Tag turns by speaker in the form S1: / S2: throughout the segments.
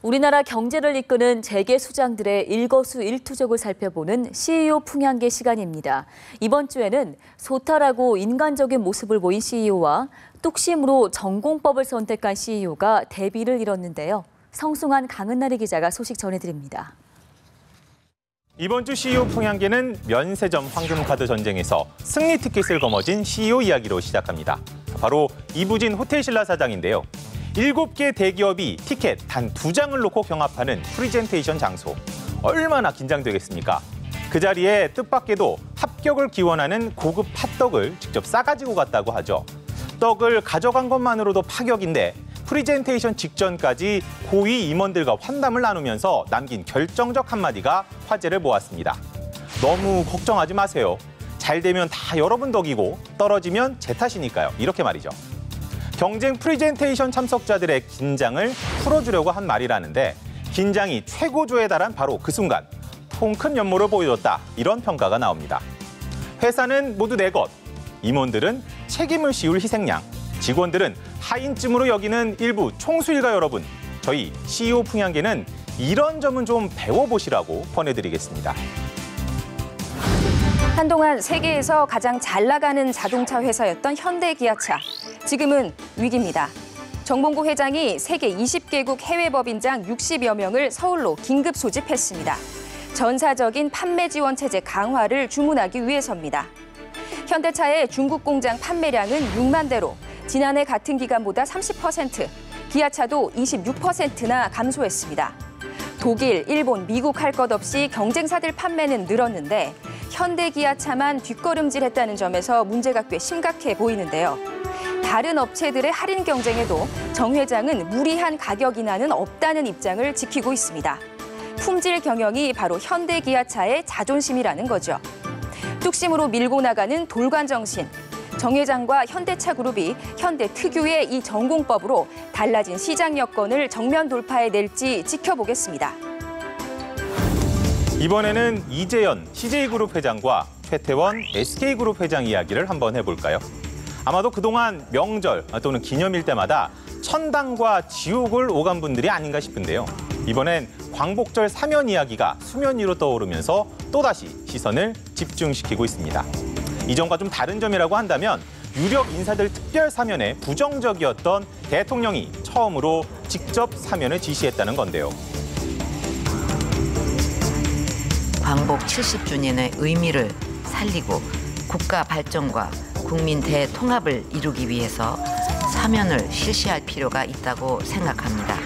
S1: 우리나라 경제를 이끄는 재계 수장들의 일거수일투족을 살펴보는 CEO 풍향계 시간입니다. 이번 주에는 소탈하고 인간적인 모습을 보인 CEO와 뚝심으로 전공법을 선택한 CEO가 대비를 이뤘는데요. 성승환 강은나리 기자가 소식 전해드립니다.
S2: 이번 주 CEO 풍향계는 면세점 황금카드 전쟁에서 승리 티켓을 거머쥔 CEO 이야기로 시작합니다. 바로 이부진 호텔신라 사장인데요. 7개 대기업이 티켓 단 2장을 놓고 경합하는 프리젠테이션 장소. 얼마나 긴장되겠습니까? 그 자리에 뜻밖에도 합격을 기원하는 고급 팥떡을 직접 싸가지고 갔다고 하죠. 떡을 가져간 것만으로도 파격인데 프리젠테이션 직전까지 고위 임원들과 환담을 나누면서 남긴 결정적 한마디가 화제를 모았습니다. 너무 걱정하지 마세요. 잘 되면 다 여러분 덕이고 떨어지면 제 탓이니까요. 이렇게 말이죠. 경쟁 프리젠테이션 참석자들의 긴장을 풀어주려고 한 말이라는데 긴장이 최고조에 달한 바로 그 순간 통 큰 면모를 보여줬다. 이런 평가가 나옵니다. 회사는 모두 내 것, 임원들은 책임을 씌울 희생양, 직원들은 하인쯤으로 여기는 일부 총수일가 여러분. 저희 CEO 풍향계는 이런 점은 좀 배워보시라고 권해드리겠습니다.
S3: 한동안 세계에서 가장 잘 나가는 자동차 회사였던 현대기아차. 지금은 위기입니다. 정봉구 회장이 세계 20개국 해외 법인장 60여 명을 서울로 긴급 소집했습니다. 전사적인 판매 지원 체제 강화를 주문하기 위해서입니다. 현대차의 중국 공장 판매량은 6만 대로 지난해 같은 기간보다 30%, 기아차도 26%나 감소했습니다. 독일, 일본, 미국 할 것 없이 경쟁사들 판매는 늘었는데 현대기아차만 뒷걸음질했다는 점에서 문제가 꽤 심각해 보이는데요. 다른 업체들의 할인 경쟁에도 정 회장은 무리한 가격 인하는 없다는 입장을 지키고 있습니다. 품질 경영이 바로 현대기아차의 자존심이라는 거죠. 뚝심으로 밀고 나가는 돌관 정신. 정 회장과 현대차 그룹이 현대 특유의 이 전공법으로 달라진 시장 여건을 정면 돌파해낼지 지켜보겠습니다.
S2: 이번에는 이재현 CJ그룹 회장과 최태원 SK그룹 회장 이야기를 한번 해볼까요? 아마도 그동안 명절 또는 기념일 때마다 천당과 지옥을 오간 분들이 아닌가 싶은데요. 이번엔 광복절 사면 이야기가 수면 위로 떠오르면서 또다시 시선을 집중시키고 있습니다. 이전과 좀 다른 점이라고 한다면 유력 인사들 특별 사면에 부정적이었던 대통령이 처음으로 직접 사면을 지시했다는 건데요.
S4: 광복 70주년의 의미를 살리고 국가 발전과 국민 대통합을 이루기 위해서 사면을 실시할 필요가 있다고 생각합니다.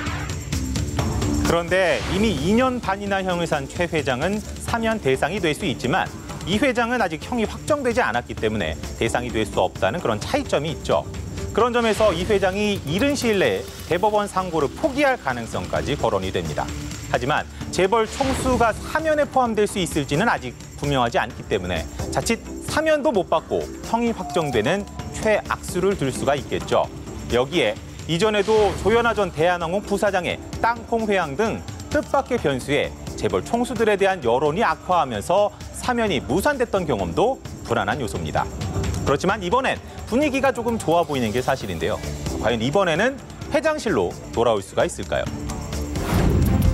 S2: 그런데 이미 2년 반이나 형을 산 최 회장은 사면 대상이 될 수 있지만 이 회장은 아직 형이 확정되지 않았기 때문에 대상이 될 수 없다는 그런 차이점이 있죠. 그런 점에서 이 회장이 이른 시일 내에 대법원 상고를 포기할 가능성까지 거론이 됩니다. 하지만 재벌 총수가 사면에 포함될 수 있을지는 아직 분명하지 않기 때문에 자칫 사면도 못 받고 형이 확정되는 최악수를 들 수가 있겠죠. 여기에 이전에도 조현아 전 대한항공 부사장의 땅콩 회항 등 뜻밖의 변수에 재벌 총수들에 대한 여론이 악화하면서 사면이 무산됐던 경험도 불안한 요소입니다. 그렇지만 이번엔 분위기가 조금 좋아 보이는 게 사실인데요. 과연 이번에는 회장실로 돌아올 수가 있을까요?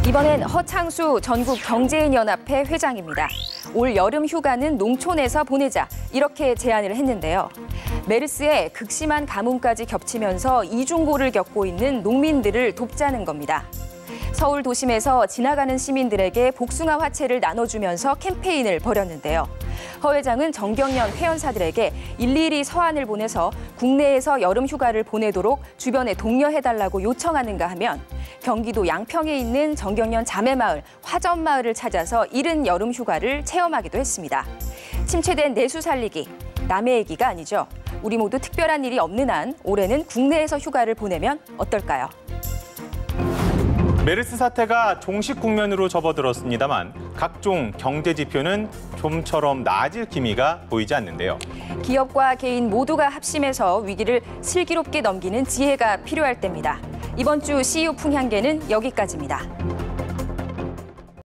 S3: 이번엔 허창수 전국경제인연합회 회장입니다. 올 여름 휴가는 농촌에서 보내자 이렇게 제안을 했는데요. 메르스에 극심한 가뭄까지 겹치면서 이중고를 겪고 있는 농민들을 돕자는 겁니다. 서울 도심에서 지나가는 시민들에게 복숭아 화채를 나눠주면서 캠페인을 벌였는데요. 허 회장은 정경련 회원사들에게 일일이 서한을 보내서 국내에서 여름 휴가를 보내도록 주변에 독려해달라고 요청하는가 하면 경기도 양평에 있는 정경련 자매마을 화전마을을 찾아서 이른 여름 휴가를 체험하기도 했습니다. 침체된 내수 살리기, 남의 얘기가 아니죠. 우리 모두 특별한 일이 없는 한 올해는 국내에서 휴가를 보내면 어떨까요?
S2: 메르스 사태가 종식 국면으로 접어들었습니다만 각종 경제 지표는 좀처럼 나아질 기미가 보이지 않는데요.
S3: 기업과 개인 모두가 합심해서 위기를 슬기롭게 넘기는 지혜가 필요할 때입니다. 이번 주 CEO 풍향계는 여기까지입니다.